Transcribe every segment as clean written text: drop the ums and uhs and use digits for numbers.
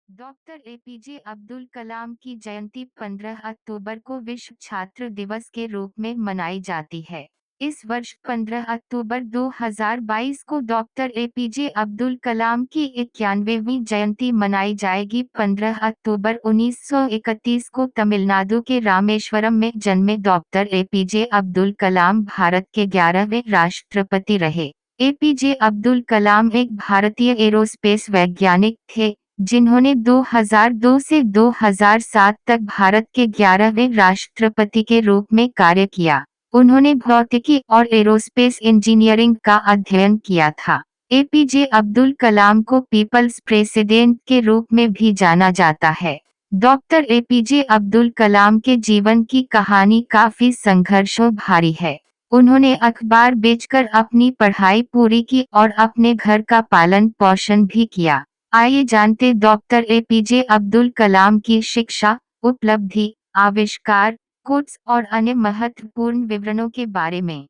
Doctor APJ Abdul Kalam की जयंती 15 अक्टूबर को विश्व छात्र दिवस के रूप में मनाई जाती है। इस वर्ष 15 अक्टूबर 2022 को डॉक्टर एपीजे अब्दुल कलाम की 91वीं जयंती मनाई जाएगी। 15 अक्टूबर 1931 को तमिलनाडु के रामेश्वरम में जन्मे डॉक्टर एपीजे अब्दुल कलाम भारत के 11वें राष्ट्रपति रहे। एपीजे अब्दुल कलाम एक भारतीय एरोस्पेस वैज्ञानिक थे, जिन्होंने 2002 से 2007 तक भारत के 11वें राष्ट्रपति के रूप में कार्य किया। उन्होंने भौतिकी और एरोस्पेस इंजीनियरिंग का अध्ययन किया था। एपीजे अब्दुल कलाम को पीपल्स प्रेसिडेंट के रूप में भी जाना जाता है। डॉक्टर एपीजे अब्दुल कलाम के जीवन की कहानी काफी संघर्षों भारी है। उन्होंने अखबार बेचकर अपनी पढ़ाई पूरी की और अपने घर का पालन पोषण भी किया। आइए जानते डॉक्टर एपीजे अब्दुल कलाम की शिक्षा, उपलब्धि, आविष्कार, कोट्स और अन्य महत्वपूर्ण विवरणों के बारे में।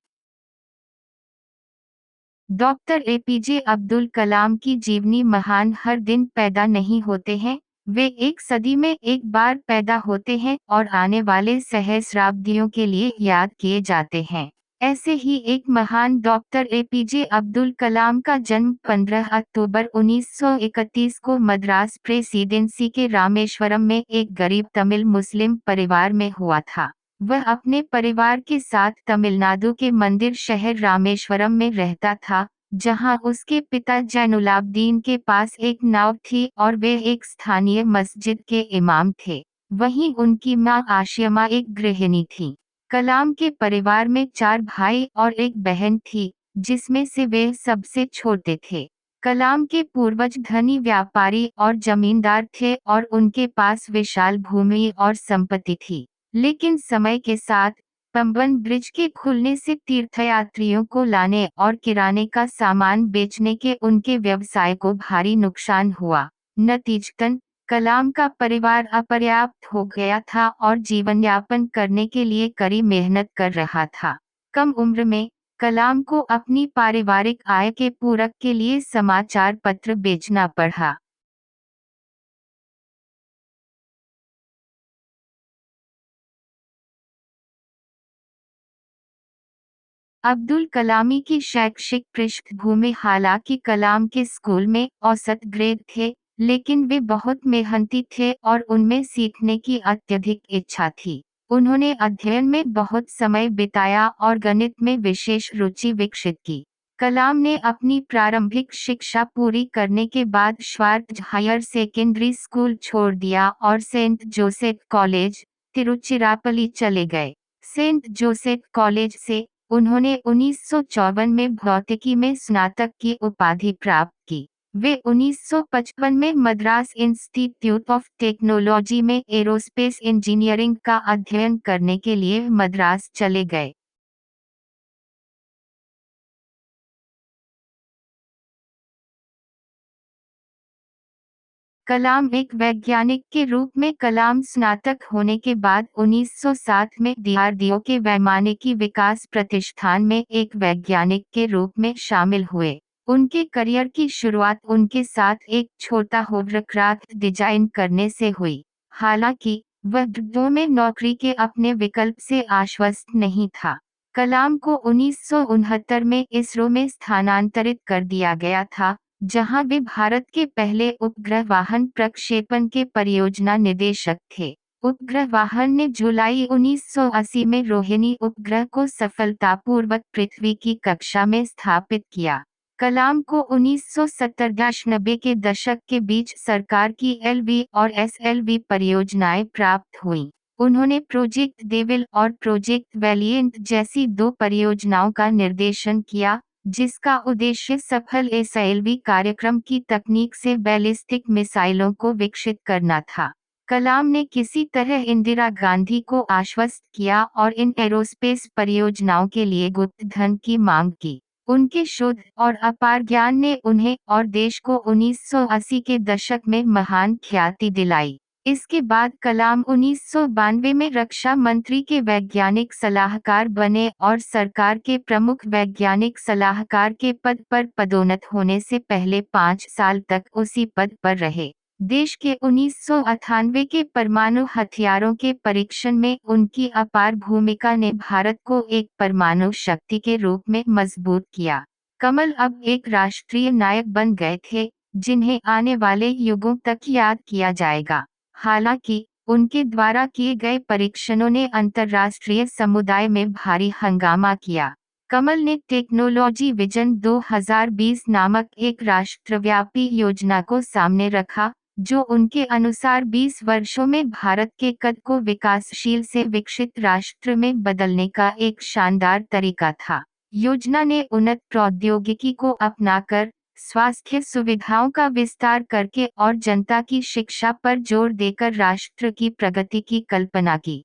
डॉक्टर एपीजे अब्दुल कलाम की जीवनी महान हर दिन पैदा नहीं होते हैं। वे एक सदी में एक बार पैदा होते हैं और आने वाले सहस्राब्दियों के लिए याद किए जाते हैं। ऐसे ही एक महान डॉक्टर एपीजे अब्दुल कलाम का जन्म 15 अक्टूबर 1931 को मद्रास प्रेसिडेंसी के रामेश्वरम में एक गरीब तमिल मुस्लिम परिवार में हुआ था। वह अपने परिवार के साथ तमिलनाडु के मंदिर शहर रामेश्वरम में रहता था, जहां उसके पिता जैनुलाब्दीन के पास एक नाव थी और वे एक स्थानीय मस्जिद के इमाम थे। वहीं उनकी मां आशिमा एक गृहिणी थी। कलाम के परिवार में 4 भाई और एक बहन थी, जिसमें से वे सबसे छोटे थे। कलाम के पूर्वज धनी व्यापारी और जमींदार थे और उनके पास विशाल भूमि और संपत्ति थी। लेकिन समय के साथ पंबन ब्रिज के खुलने से तीर्थयात्रियों को लाने और किराने का सामान बेचने के उनके व्यवसाय को भारी नुकसान हुआ। नतीजतन कलाम का परिवार अपर्याप्त हो गया था और जीवन यापन करने के लिए कड़ी मेहनत कर रहा था। कम उम्र में कलाम को अपनी पारिवारिक आय के पूरक के लिए समाचार पत्र बेचना पड़ा। अब्दुल कलामी की शैक्षिक पृष्ठभूमि हालांकि कलाम के स्कूल में औसत ग्रेड थे, लेकिन वे बहुत मेहनती थे और उनमें सीखने की अत्यधिक इच्छा थी। उन्होंने अध्ययन में बहुत समय बिताया और गणित में विशेष रुचि विकसित की। कलाम ने अपनी प्रारंभिक शिक्षा पूरी करने के बाद श्वार्ट्ज हायर सेकेंडरी स्कूल छोड़ दिया और सेंट जोसेफ कॉलेज, तिरुचिरापल्ली चले गए। सेंट जोसेफ कॉलेज से उन्होंने 1954 में भौतिकी में स्नातक की उपाधि प्राप्त की। वे 1955 में मद्रास इंस्टीट्यूट ऑफ टेक्नोलॉजी में एरोस्पेस इंजीनियरिंग का अध्ययन करने के लिए मद्रास चले गए। कलाम एक वैज्ञानिक के रूप में कलाम स्नातक होने के बाद 1960 में डीआरडीओ के वैमानिकी विकास प्रतिष्ठान में एक वैज्ञानिक के रूप में शामिल हुए। उनके करियर की शुरुआत उनके साथ एक छोटा होवरक्राफ्ट डिजाइन करने से हुई। हालांकि वह ड्रो में नौकरी के अपने विकल्प से आश्वस्त नहीं था। कलाम को 1969 में इसरो में स्थानांतरित कर दिया गया था, जहां वे भारत के पहले उपग्रह वाहन प्रक्षेपण के परियोजना निदेशक थे। उपग्रह वाहन ने जुलाई 1980 में रोहिणी उपग्रह को सफलतापूर्वक पृथ्वी की कक्षा में स्थापित किया। कलाम को 1970-90 के दशक के बीच सरकार की एलवी और एसएलवी परियोजनाएं प्राप्त हुईं। उन्होंने प्रोजेक्ट डेविल और प्रोजेक्ट वैलिएंट जैसी 2 परियोजनाओं का निर्देशन किया, जिसका उद्देश्य सफल एसएलवी कार्यक्रम की तकनीक से बैलिस्टिक मिसाइलों को विकसित करना था। कलाम ने किसी तरह इंदिरा गांधी को आश्वस्त किया और इन एरोस्पेस परियोजनाओं के लिए गुप्त धन की मांग की। उनके शोध और अपार ज्ञान ने उन्हें और देश को 1980 के दशक में महान ख्याति दिलाई। इसके बाद कलाम 1992 में रक्षा मंत्री के वैज्ञानिक सलाहकार बने और सरकार के प्रमुख वैज्ञानिक सलाहकार के पद पर पदोन्नत होने से पहले 5 साल तक उसी पद पर रहे। देश के 1998 के परमाणु हथियारों के परीक्षण में उनकी अपार भूमिका ने भारत को एक परमाणु शक्ति के रूप में मजबूत किया। कमल अब एक राष्ट्रीय नायक बन गए थे, जिन्हें आने वाले युगों तक याद किया जाएगा। हालांकि उनके द्वारा किए गए परीक्षणों ने अंतर्राष्ट्रीय समुदाय में भारी हंगामा किया। कमल ने टेक्नोलॉजी विजन 2020 नामक एक राष्ट्रव्यापी योजना को सामने रखा, जो उनके अनुसार 20 वर्षों में भारत के कद को विकासशील से विकसित राष्ट्र में बदलने का एक शानदार तरीका था। योजना ने उन्नत प्रौद्योगिकी को अपनाकर, स्वास्थ्य सुविधाओं का विस्तार करके और जनता की शिक्षा पर जोर देकर राष्ट्र की प्रगति की कल्पना की।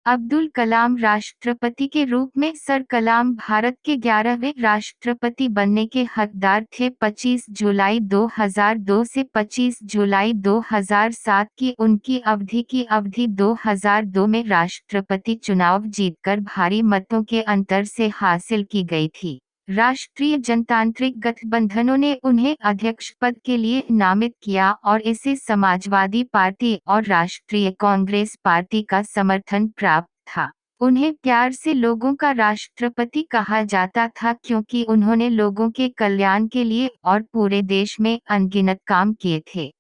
अब्दुल कलाम राष्ट्रपति के रूप में सर कलाम भारत के 11वें राष्ट्रपति बनने के हकदार थे। 25 जुलाई 2002 से 25 जुलाई 2007 की उनकी अवधि 2002 में राष्ट्रपति चुनाव जीतकर भारी मतों के अंतर से हासिल की गई थी। राष्ट्रीय जनतांत्रिक गठबंधनों ने उन्हें अध्यक्ष पद के लिए नामित किया और इसे समाजवादी पार्टी और राष्ट्रीय कांग्रेस पार्टी का समर्थन प्राप्त था। उन्हें प्यार से लोगों का राष्ट्रपति कहा जाता था क्योंकि उन्होंने लोगों के कल्याण के लिए और पूरे देश में अनगिनत काम किए थे।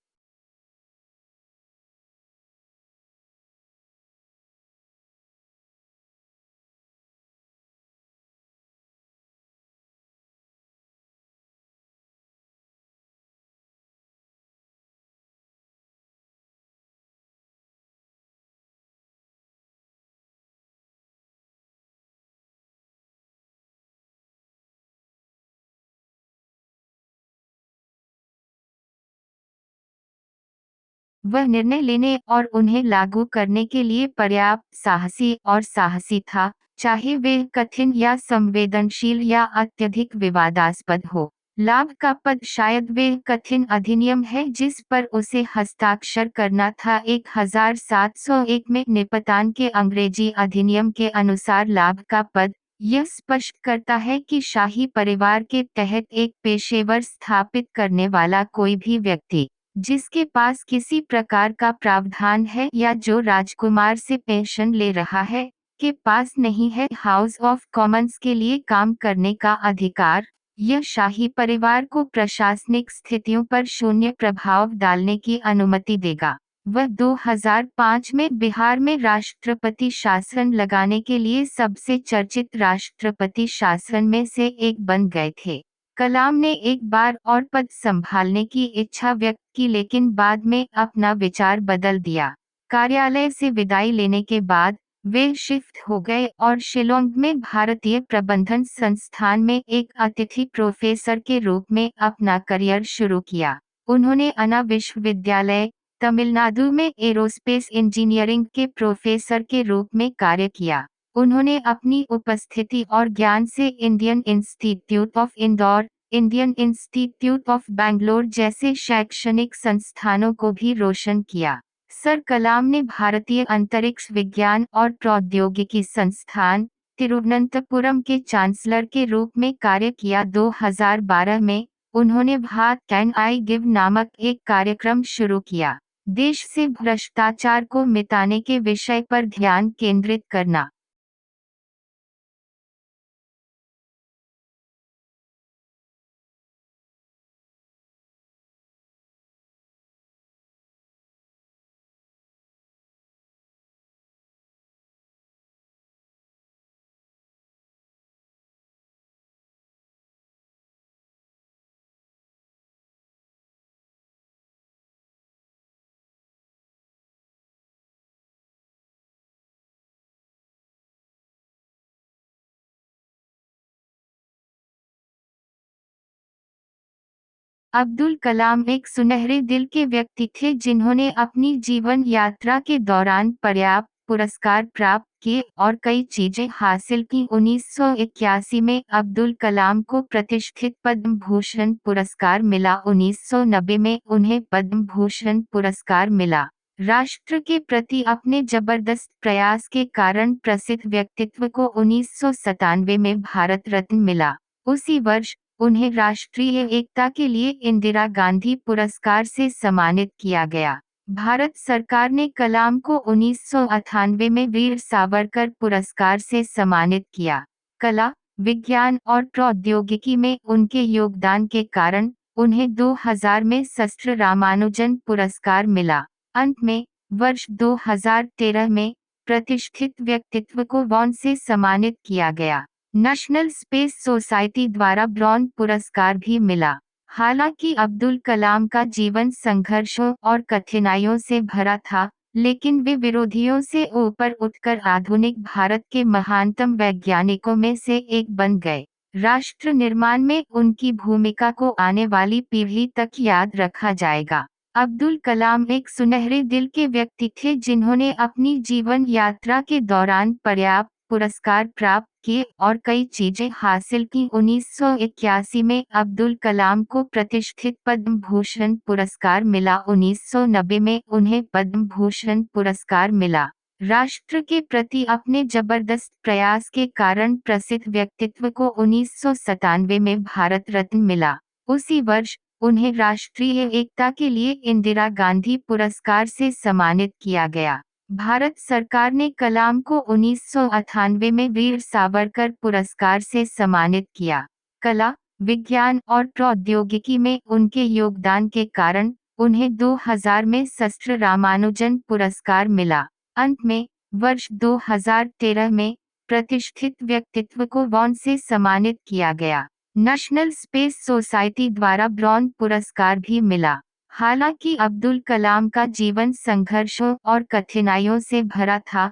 वह निर्णय लेने और उन्हें लागू करने के लिए पर्याप्त साहसी था, चाहे वे कठिन या संवेदनशील या अत्यधिक विवादास्पद हो। लाभ का पद शायद वे कठिन अधिनियम है जिस पर उसे हस्ताक्षर करना था। 1701 में निपटान के अंग्रेजी अधिनियम के अनुसार लाभ का पद यह स्पष्ट करता है कि शाही परिवार के तहत एक पेशेवर स्थापित करने वाला कोई भी व्यक्ति जिसके पास किसी प्रकार का प्रावधान है या जो राजकुमार से पेंशन ले रहा है, के पास नहीं है हाउस ऑफ कॉमन्स के लिए काम करने का अधिकार। यह शाही परिवार को प्रशासनिक स्थितियों पर शून्य प्रभाव डालने की अनुमति देगा। वह 2005 में बिहार में राष्ट्रपति शासन लगाने के लिए सबसे चर्चित राष्ट्रपति शासन में से एक बन गए थे। कलाम ने एक बार और पद संभालने की इच्छा व्यक्त की लेकिन बाद में अपना विचार बदल दिया। कार्यालय से विदाई लेने के बाद वे शिफ्ट हो गए और शिलोंग में भारतीय प्रबंधन संस्थान में एक अतिथि प्रोफेसर के रूप में अपना करियर शुरू किया। उन्होंने अन्ना विश्वविद्यालय, तमिलनाडु में एरोस्पेस इंजीनियरिंग के प्रोफेसर के रूप में कार्य किया। उन्होंने अपनी उपस्थिति और ज्ञान से Indian institute of Indore, Indian institute of Bangalore जैसे शैक्षणिक संस्थानों को भी रोशन किया। सर कलाम ने भारतीय अंतरिक्ष विज्ञान और प्रौद्योगिकी संस्थान, तिरुवनंतपुरम के चांसलर के रूप में कार्य किया। 2012 में उन्होंने व्हाट कैन आई गिव नामक एक कार्यक्रम शुरू किया, देश से भ्रष्टाचार को मिटाने के विषय पर ध्यान केंद्रित करना। अब्दुल कलाम एक सुनहरे दिल के व्यक्ति थे जिन्होंने अपनी जीवन यात्रा के दौरान पर्याप्त पुरस्कार प्राप्त किए और कई चीजें हासिल की। 1981 में अब्दुल कलाम को प्रतिष्ठित पद्म भूषण पुरस्कार मिला। 1990 में उन्हें पद्म भूषण पुरस्कार मिला। राष्ट्र के प्रति अपने जबरदस्त प्रयास के कारण प्रसिद्ध व्यक्तित्व को 1997 में भारत रत्न मिला। उसी वर्ष उन्हें राष्ट्रीय एकता के लिए इंदिरा गांधी पुरस्कार से सम्मानित किया गया। भारत सरकार ने कलाम को 1998 में वीर सावरकर पुरस्कार से सम्मानित किया। कला, विज्ञान और प्रौद्योगिकी में उनके योगदान के कारण उन्हें 2000 में शस्त्र रामानुजन पुरस्कार मिला। अंत में वर्ष 2013 में प्रतिष्ठित व्यक्तित्व को ब्रॉन्ज से सम्मानित किया गया। नेशनल स्पेस सोसाइटी द्वारा ब्रॉन्ज पुरस्कार भी मिला। हालांकि अब्दुल कलाम का जीवन संघर्षों और कठिनाइयों से भरा था, लेकिन वे विरोधियों से ऊपर उठकर आधुनिक भारत के महानतम वैज्ञानिकों में से एक बन गए। राष्ट्र निर्माण में उनकी भूमिका को आने वाली पीढ़ी तक याद रखा जाएगा। अब्दुल कलाम एक सुनहरे दिल के व्यक्ति थे जिन्होंने अपनी जीवन यात्रा के दौरान पर्याप्त पुरस्कार प्राप्त किए और कई चीजें हासिल की। 1981 में अब्दुल कलाम को प्रतिष्ठित पद्म भूषण पुरस्कार मिला। 1990 में उन्हें पद्म भूषण पुरस्कार मिला। राष्ट्र के प्रति अपने जबरदस्त प्रयास के कारण प्रसिद्ध व्यक्तित्व को 1997 में भारत रत्न मिला। उसी वर्ष उन्हें राष्ट्रीय एकता के लिए इंदिरा गांधी पुरस्कार से सम्मानित किया गया। भारत सरकार ने कलाम को 1998 में वीर सावरकर पुरस्कार से सम्मानित किया। कला, विज्ञान और प्रौद्योगिकी में उनके योगदान के कारण उन्हें 2000 में शस्त्र रामानुजन पुरस्कार मिला। अंत में वर्ष 2013 में प्रतिष्ठित व्यक्तित्व को ब्रॉन्ज से सम्मानित किया गया। नेशनल स्पेस सोसाइटी द्वारा ब्रॉन्ज पुरस्कार भी मिला। हालांकि अब्दुल कलाम का जीवन संघर्षों और कठिनाइयों से भरा था,